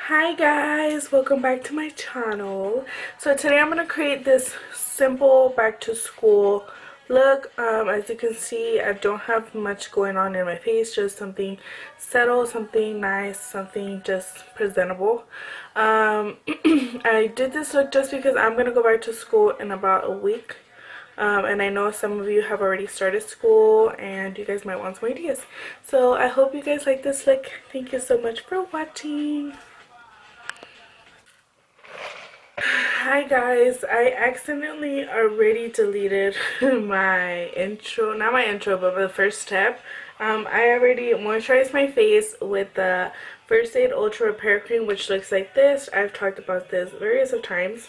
Hi guys, welcome back to my channel. So today I'm going to create this simple back to school look. As you can see, I don't have much going on in my face, just something subtle, something nice, something just presentable. I did this look just because I'm going to go back to school in about a week. And I know some of you have already started school and you guys might want some ideas. So I hope you guys like this look. Thank you so much for watching. Hi guys, I accidentally already deleted my intro, not my intro, but the first step. I already moisturized my face with the First Aid Ultra Repair Cream, which looks like this. I've talked about this various of times.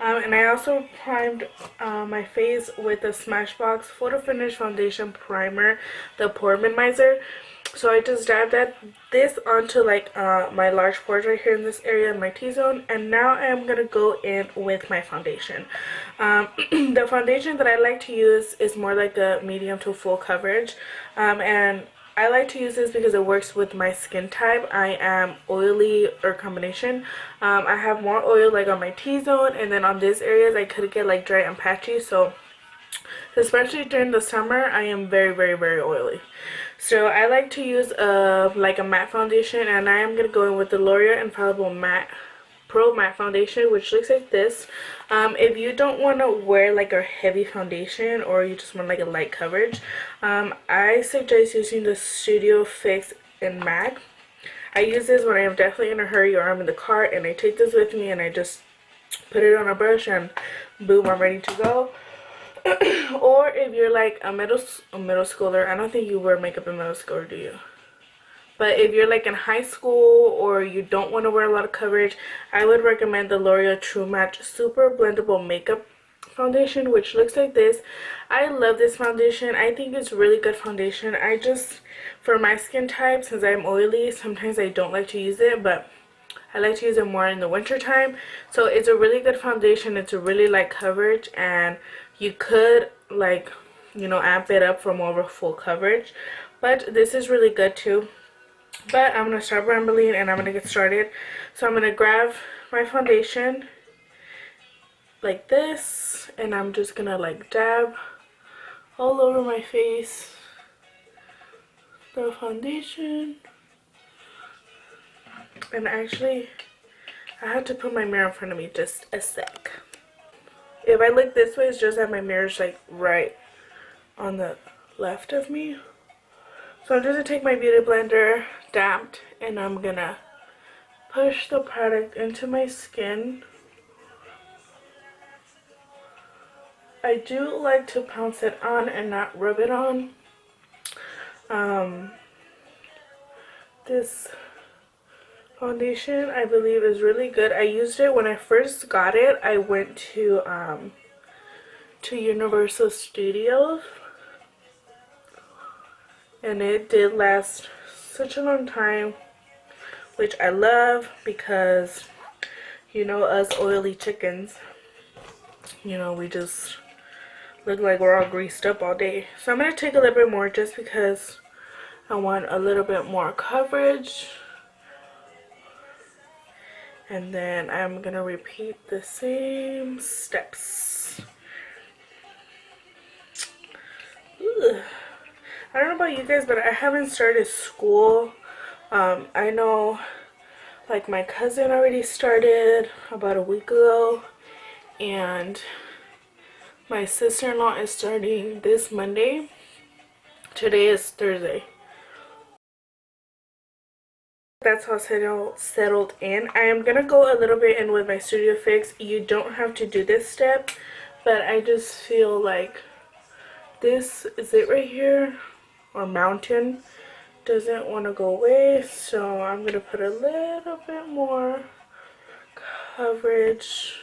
And I also primed my face with the Smashbox Photo Finish Foundation Primer, the Pore Minimizer. So I just dabbed this onto like my large pores right here in this area in my T-zone, and now I'm gonna go in with my foundation. The foundation that I like to use is more like a medium to full coverage, and I like to use this because it works with my skin type. I am oily or combination. I have more oil like on my T-zone, and then on these areas I could get like dry and patchy. So especially during the summer, I am very oily. So I like to use like a matte foundation, and I am going to go in with the L'Oreal Infallible Matte Pro Matte Foundation, which looks like this. If you don't want to wear like a heavy foundation, or you just want like a light coverage, I suggest using the Studio Fix in Matte. I use this when I am definitely in a hurry or I'm in the car, and I take this with me and I just put it on a brush and boom, I'm ready to go. Or if you're like a middle schooler, I don't think you wear makeup in middle school, do you? But if you're like in high school or you don't want to wear a lot of coverage, I would recommend the L'Oreal True Match Super Blendable Makeup Foundation, which looks like this. I love this foundation. I think it's really good foundation. For my skin type, since I'm oily, sometimes I don't like to use it, but I like to use it more in the winter time. So it's a really good foundation. It's a really light coverage, and you could like, amp it up for more of a full coverage. But this is really good too. But I'm going to start rambling and I'm going to get started. So I'm going to grab my foundation like this, and I'm just going to like dab all over my face the foundation. And actually, I had to put my mirror in front of me just a sec. If I look this way, it's just that my mirror's like right on the left of me. So I'm just going to take my beauty blender, damped, and I'm going to push the product into my skin. I do like to pounce it on and not rub it on. This foundation, I believe, is really good. I used it when I first got it. I went to Universal Studios, and it did last such a long time, which I love because, us oily chickens, we just look like we're all greased up all day. So I'm going to take a little bit more just because I want a little bit more coverage. And then I'm going to repeat the same steps. Ugh. I don't know about you guys, but I haven't started school. I know like my cousin already started about a week ago, and my sister-in-law is starting this Monday. Today is Thursday. That's how settled in. I am gonna go a little bit in with my Studio Fix. You don't have to do this step, but I just feel like this is it right here, or mountain, doesn't want to go away, so I'm gonna put a little bit more coverage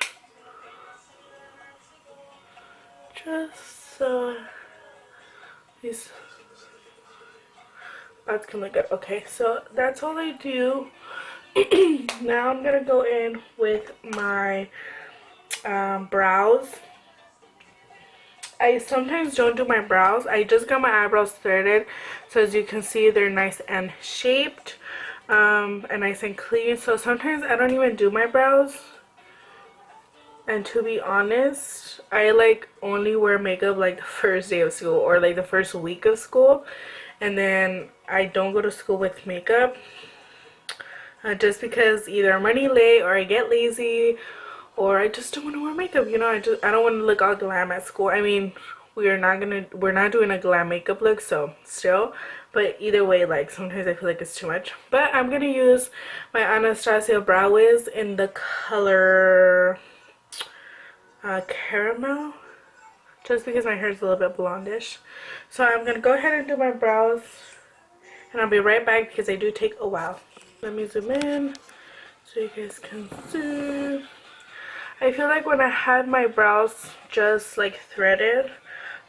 just so these spots can look good. Okay, so that's all I do. Now I'm gonna go in with my brows. I sometimes don't do my brows. I just got my eyebrows threaded, so as you can see, they're nice and shaped. and nice and clean. So sometimes I don't even do my brows. And to be honest, I like only wear makeup like the first day of school or like the first week of school. And then I don't go to school with makeup. Just because either I'm running late or I get lazy or I just don't want to wear makeup, you know. I don't want to look all glam at school. I mean, we're not doing a glam makeup look, so still, but either way, like sometimes I feel like it's too much. But I'm gonna use my Anastasia Brow Wiz in the color caramel, just because my hair is a little bit blondish. So I'm gonna go ahead and do my brows, and I'll be right back because they do take a while. Let me zoom in so you guys can see. I feel like when I had my brows just like threaded,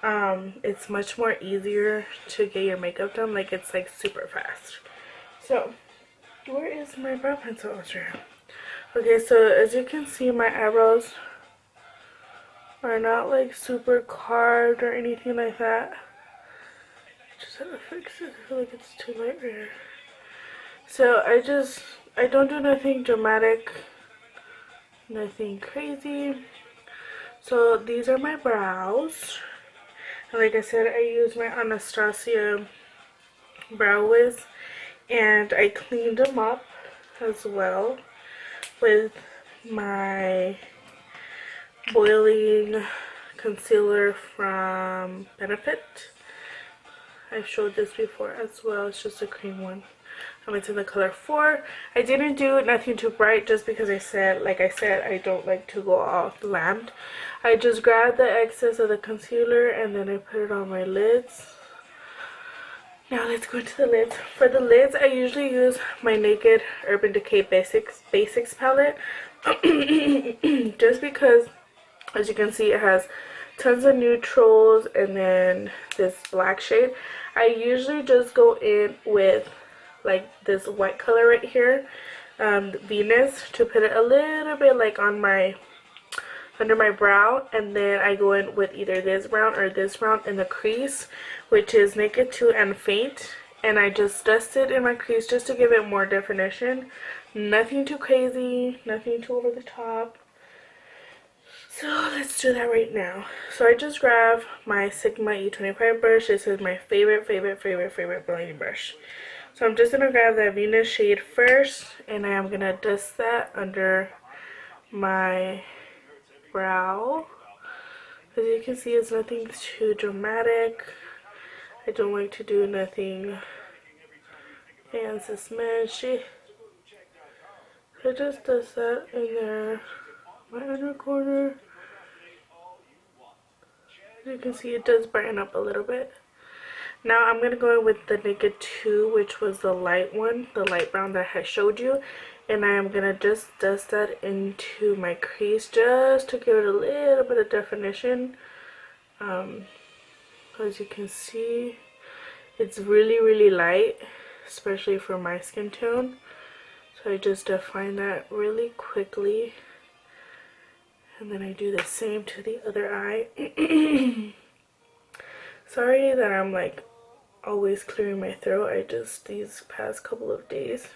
it's much more easier to get your makeup done. Like it's like super fast. So where is my brow pencil? Oh, sure. Okay, so as you can see, my eyebrows are not like super carved or anything like that. Just have to fix it. I feel like it's too light right here. So I don't do nothing dramatic, nothing crazy. So these are my brows. And like I said, I use my Anastasia Brow Wiz, and I cleaned them up as well with my boiling concealer from Benefit. I've showed this before as well. It's just a cream one. It's in the color 4. I didn't do nothing too bright just because like I said, I don't like to go all glammed. I just grabbed the excess of the concealer and then I put it on my lids. Now let's go into the lids. For the lids, I usually use my Naked Urban Decay Basics palette. Just because, as you can see, it has tons of neutrals and then this black shade. I usually just go in with like this white color right here, Venus, to put it a little bit like on my under my brow, and then I go in with either this brown or this brown in the crease, which is Naked 2 and Faint, and I just dust it in my crease just to give it more definition. Nothing too crazy, nothing too over the top. So let's do that right now. So I just grabbed my Sigma E25 brush. This is my favorite blending brush. So I'm just going to grab that Venus shade first, and I am going to dust that under my brow. As you can see, it's nothing too dramatic. I don't like to do nothing fancy smashy. So just dust that in there, my inner corner. As you can see, it does brighten up a little bit. Now I'm going to go in with the Naked 2, which was the light one, the light brown that I showed you. And I am going to just dust that into my crease just to give it a little bit of definition. As you can see, it's really light, especially for my skin tone. So I just define that really quickly. And then I do the same to the other eye. Sorry that I'm like always clearing my throat. These past couple of days,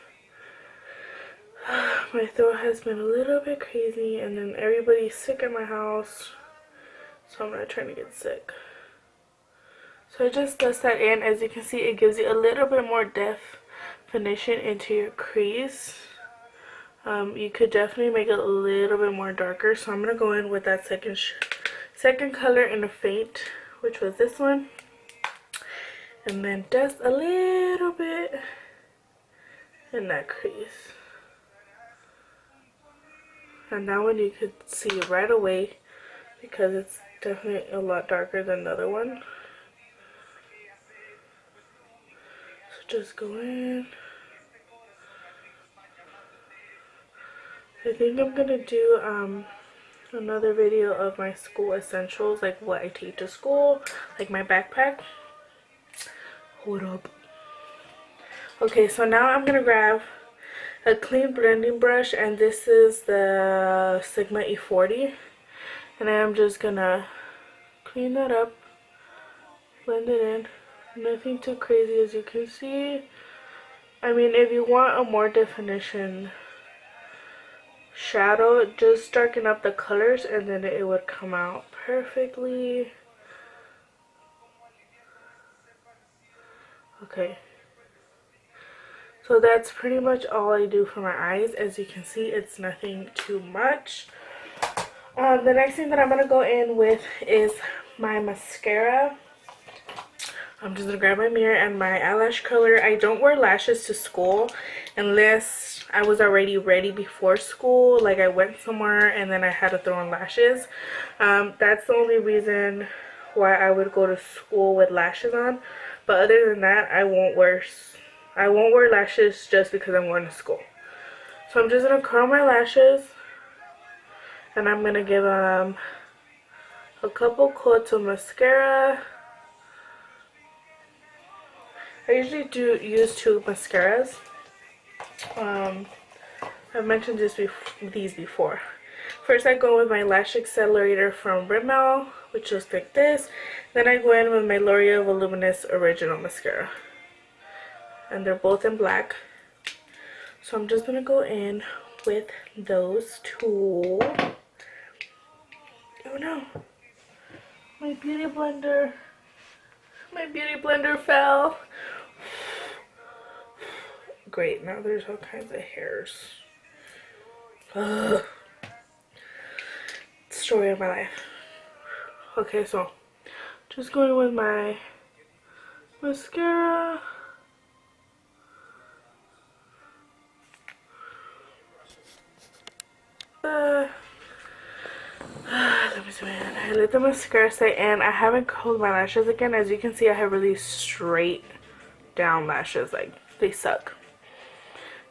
my throat has been a little bit crazy, and then everybody's sick at my house, so I'm not trying to get sick. So I just dust that in. As you can see, it gives you a little bit more definition into your crease. You could definitely make it a little bit more darker, so I'm going to go in with that second color in the Faint, which was this one. And then dust a little bit in that crease. And that one you could see right away because it's definitely a lot darker than the other one. So just go in. I think I'm gonna do another video of my school essentials, like what I take to school, like my backpack. Hold up. Okay, so now I'm gonna grab a clean blending brush, and this is the Sigma E40, and I am just gonna clean that up, blend it in. Nothing too crazy, as you can see. I mean, if you want a more definition shadow, just darken up the colors and then it would come out perfectly. Okay. So that's pretty much all I do for my eyes. As you can see, it's nothing too much. The next thing that I'm going to go in with is my mascara. I'm just going to grab my mirror and my eyelash curler. I don't wear lashes to school unless I was already ready before school. Like I went somewhere and then I had to throw on lashes. That's the only reason why I would go to school with lashes on. But other than that, I won't wear lashes just because I'm going to school. So I'm just going to curl my lashes. And I'm going to give them a couple coats of mascara. I usually do use 2 mascaras. I've mentioned these before. First I go with my Lash Accelerator from Rimmel, which looks like this. Then I go in with my L'Oreal Voluminous Original Mascara. And they're both in black. So I'm just going to go in with those 2. Oh no. My beauty blender fell. Great, now there's all kinds of hairs. Ugh. Story of my life. Okay, so just going with my mascara. Let me zoom in. I let the mascara set and I haven't curled my lashes again. As you can see, I have really straight down lashes. Like, they suck.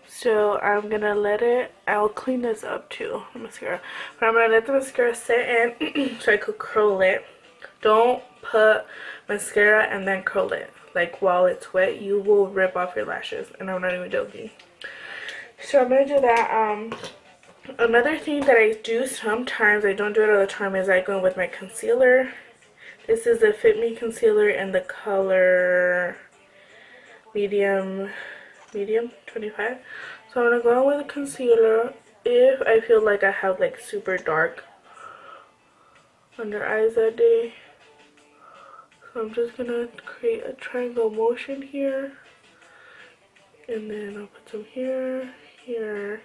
So I'm gonna let it, I'll clean this up too, the mascara. But I'm gonna let the mascara set in so I could curl it. Don't put mascara and then curl it. Like while it's wet, you will rip off your lashes. And I'm not even joking. So I'm gonna do that. Another thing that I do sometimes, I don't do it all the time, is I go in with my concealer. This is the Fit Me concealer in the color medium 25. So I'm gonna go in with a concealer if I feel like I have like super dark under eyes that day. So I'm just gonna create a triangle motion here, and then I'll put some here, here,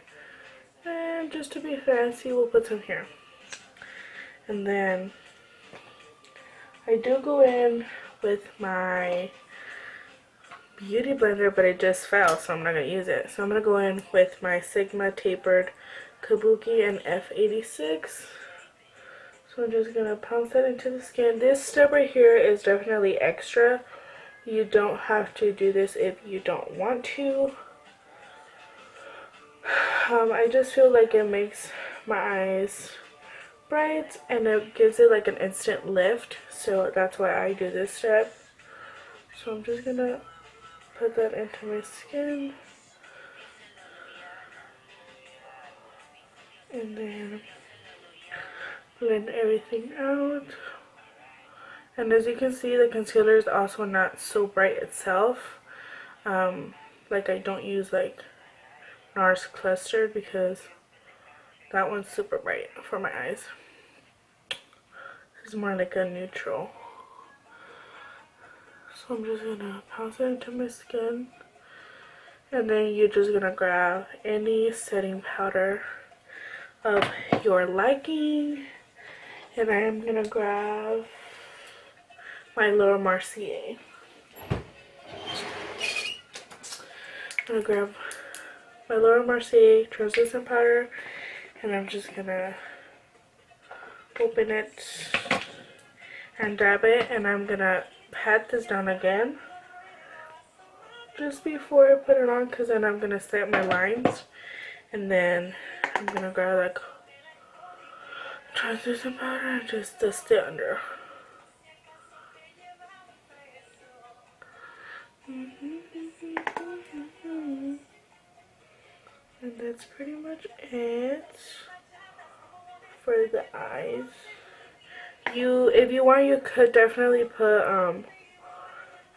and just to be fancy, we'll put some here. And then I do go in with my beauty blender, but it just fell, so I'm not going to use it. So I'm going to go in with my Sigma Tapered Kabuki and F86. So I'm just going to pounce that into the skin. This step right here is definitely extra. You don't have to do this if you don't want to. I just feel like it makes my eyes bright and it gives it like an instant lift. So that's why I do this step. So I'm just going to put that into my skin. And then blend everything out. And as you can see, the concealer is also not so bright itself. Like I don't use like Nars Clustered because that one's super bright for my eyes. This is more like a neutral. So I'm just gonna pounce it into my skin. And then you're just gonna grab any setting powder of your liking. And I am gonna grab my Laura Mercier. I'm gonna grab my Laura Mercier translucent powder, and I'm just gonna open it and dab it, and I'm gonna pat this down again just before I put it on, because then I'm gonna set my lines, and then I'm gonna grab like translucent powder and just dust it under. And that's pretty much it for the eyes. If you want, you could definitely put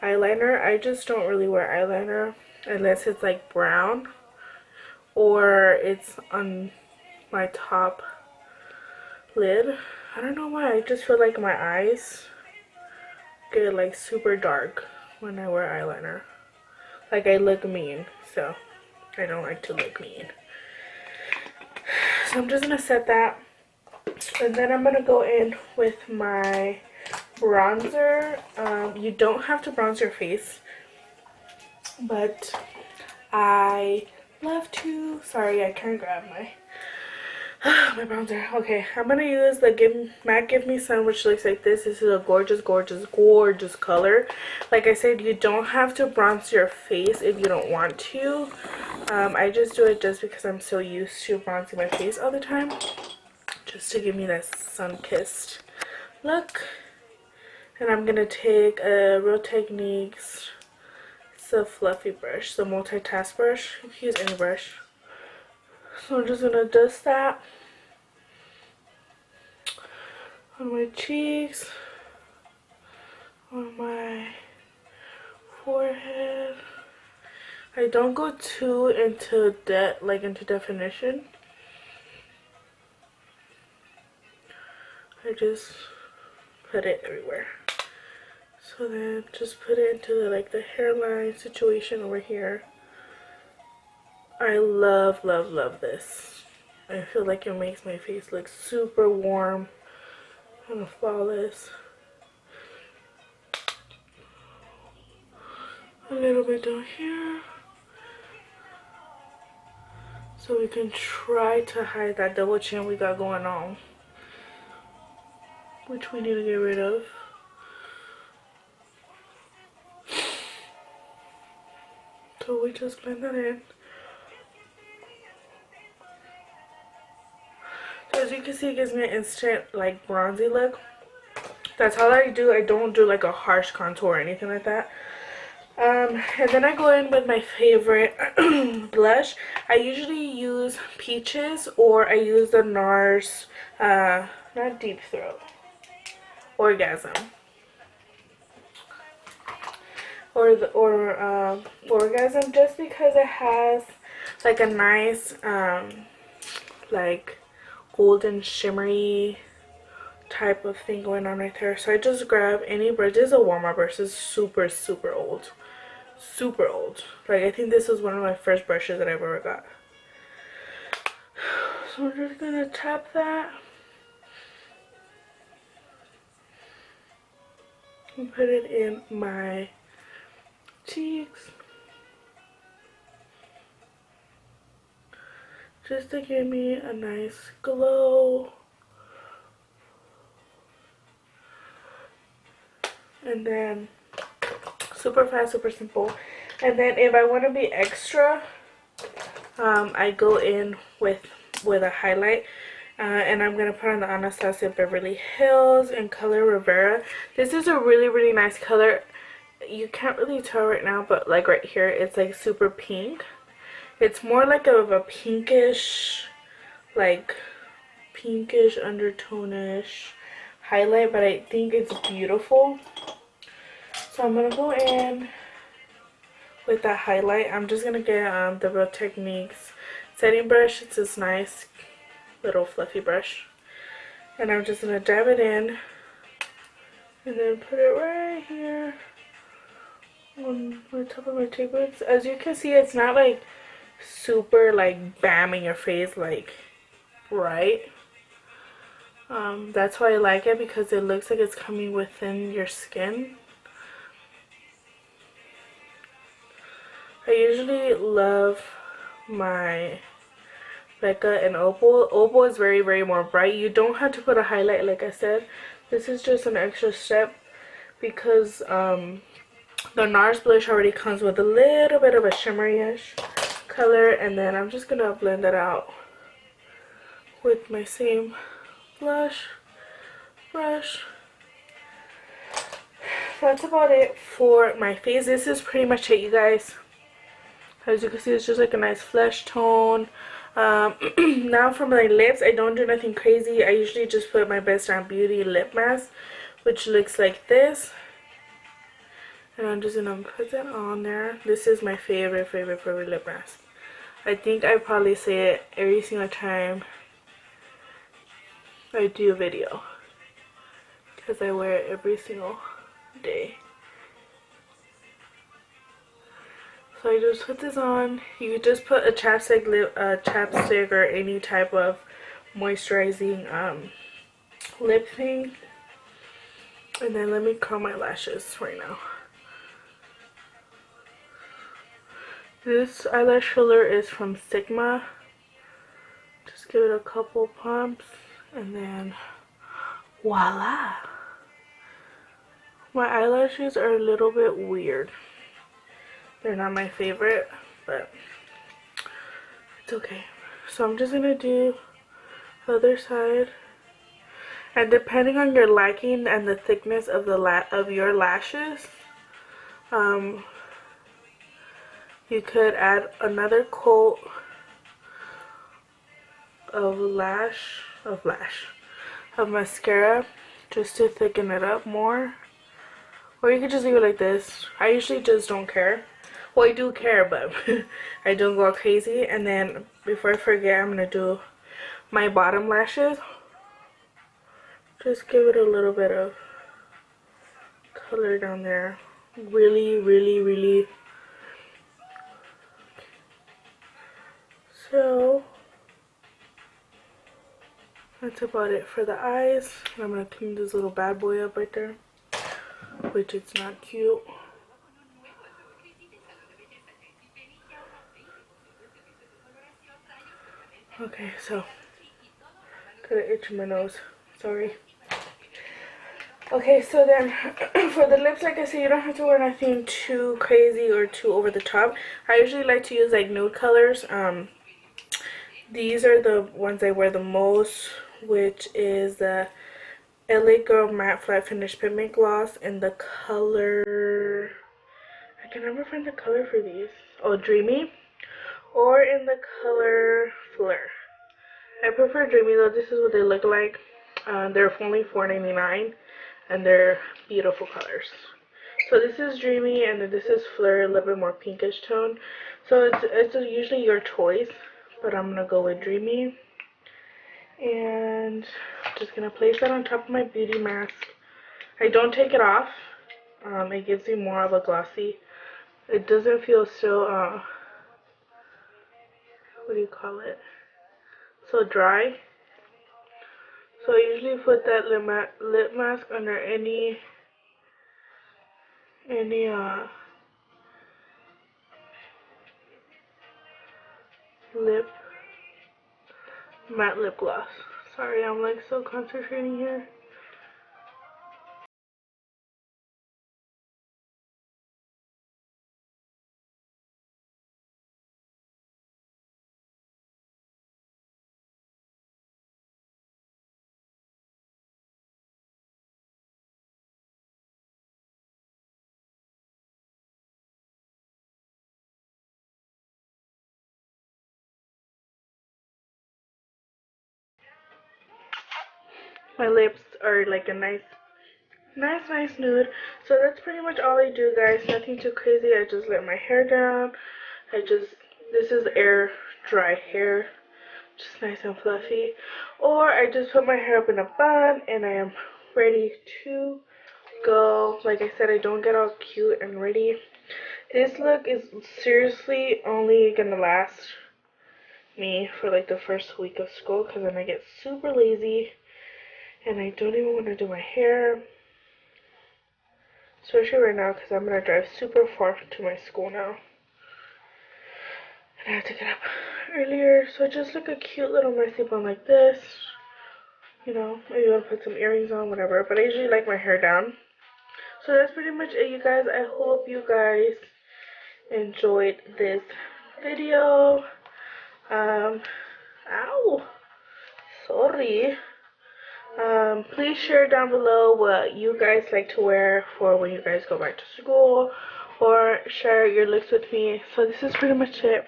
eyeliner. I just don't really wear eyeliner. unless it's like brown or it's on my top lid. I don't know why, I just feel like my eyes get like super dark when I wear eyeliner. Like I look mean, so I don't like to look mean. So I'm just gonna set that, and then I'm gonna go in with my bronzer. You don't have to bronze your face, but I love to. Sorry, I can't grab my my bronzer. Okay, I'm gonna use the MAC Give Me Sun, which looks like this. This is a gorgeous, gorgeous, gorgeous color. Like I said, you don't have to bronze your face if you don't want to. I just do it just because I'm so used to bronzing my face all the time, just to give me that sun-kissed look. And I'm gonna take a Real Techniques. It's a fluffy brush, the multitask brush. You can use any brush. So I'm just gonna dust that on my cheeks, on my forehead. I don't go too into definition. I just put it everywhere. So then just put it into the hairline situation over here. I love, love, love this. I feel like it makes my face look super warm and flawless. A little bit down here, so we can try to hide that double chin we got going on, which we need to get rid of. So we just blend that in. So as you can see, it gives me an instant like bronzy look. That's all I do. I don't do like a harsh contour or anything like that. And then I go in with my favorite blush. I usually use Peaches, or I use the Nars, not Deep Throat, Orgasm. Orgasm, just because it has like a nice like golden shimmery type of thing going on right there. So I just grab any brush. This is a Walmart brush. This is super, super old. Super old. Like, I think this was one of my first brushes that I've ever got. So I'm just gonna tap that and put it in my cheeks, just to give me a nice glow. And then super fast, super simple. And then if I want to be extra, I go in with a highlight, and I'm gonna put on the Anastasia Beverly Hills in color Rivera. This is a really, really nice color. You can't really tell right now, but like right here, it's like super pink. It's more like of a pinkish, like pinkish undertone-ish highlight, but I think it's beautiful. So I'm gonna go in with that highlight. I'm just gonna get the Real Techniques setting brush. It's this nice little fluffy brush, and I'm just gonna dab it in and then put it right here on the top of my cheekbones. As you can see, it's not like super like bam in your face, like bright. That's why I like it, because it looks like it's coming within your skin. I usually love my Becca and Opal. Opal is very, very more bright. You don't have to put a highlight, like I said. This is just an extra step because the Nars blush already comes with a little bit of a shimmery-ish color, and then I'm just gonna blend it out with my same brush. That's about it for my face. This is pretty much it, you guys. As you can see, it's just like a nice flesh tone. Now for my lips, I don't do nothing crazy. I usually just put my Best Damn Beauty lip mask, which looks like this. And I'm just gonna put that on there. This is my favorite lip mask. I think I probably say it every single time I do a video, because I wear it every single day. So I just put this on. You could just put a chapstick or any type of moisturizing lip thing. And then let me curl my lashes right now. This eyelash filler is from Sigma. Just give it a couple pumps and then voila. My eyelashes are a little bit weird. They're not my favorite, but it's okay. So I'm just gonna do the other side. And depending on your liking and the thickness of your lashes, you could add another coat of mascara just to thicken it up more. Or you could just leave it like this. I usually just don't care. Well, I do care, but I don't go crazy. And then before I forget, I'm gonna do my bottom lashes. Just give it a little bit of color down there. Really. So that's about it for the eyes. And I'm gonna clean this little bad boy up right there, which it's not cute. Okay, so gotta itch my nose. Sorry. Okay, so then for the lips, like I said, you don't have to wear nothing too crazy or too over the top. I usually like to use like nude colors. These are the ones I wear the most, which is the LA Girl Matte Flat Finish Pigment Gloss in the color, I can never find the color for these. Oh, Dreamy, or in the color Fleur. I prefer Dreamy though. This is what they look like. They're only $4.99 and they're beautiful colors. So this is Dreamy and then this is Fleur, a little bit more pinkish tone. So it's usually your choice, but I'm gonna go with Dreamy. And I'm just gonna place that on top of my beauty mask. I don't take it off. It gives you more of a glossy. It doesn't feel so what do you call it? So dry. So I usually put that lip mask under any matte lip gloss. Sorry, I'm like so concentrating here. My lips are like a nice nude. So that's pretty much all I do, guys. Nothing too crazy. I just let my hair down. This is air dry hair, just nice and fluffy. Or I just put my hair up in a bun and I am ready to go. Like I said, I don't get all cute and ready. This look is seriously only gonna last me for like the first week of school, because then I get super lazy and I don't even want to do my hair. Especially right now, because I'm going to drive super far to my school now. And I have to get up earlier. So just like a cute little messy bun like this. You know, maybe you want to put some earrings on, whatever. But I usually like my hair down. So that's pretty much it, you guys. I hope you guys enjoyed this video. Ow. Sorry. Please share down below what you guys like to wear for when you guys go back to school, or share your looks with me. So this is pretty much it.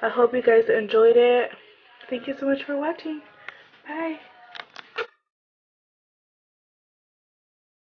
I hope you guys enjoyed it. Thank you so much for watching. Bye.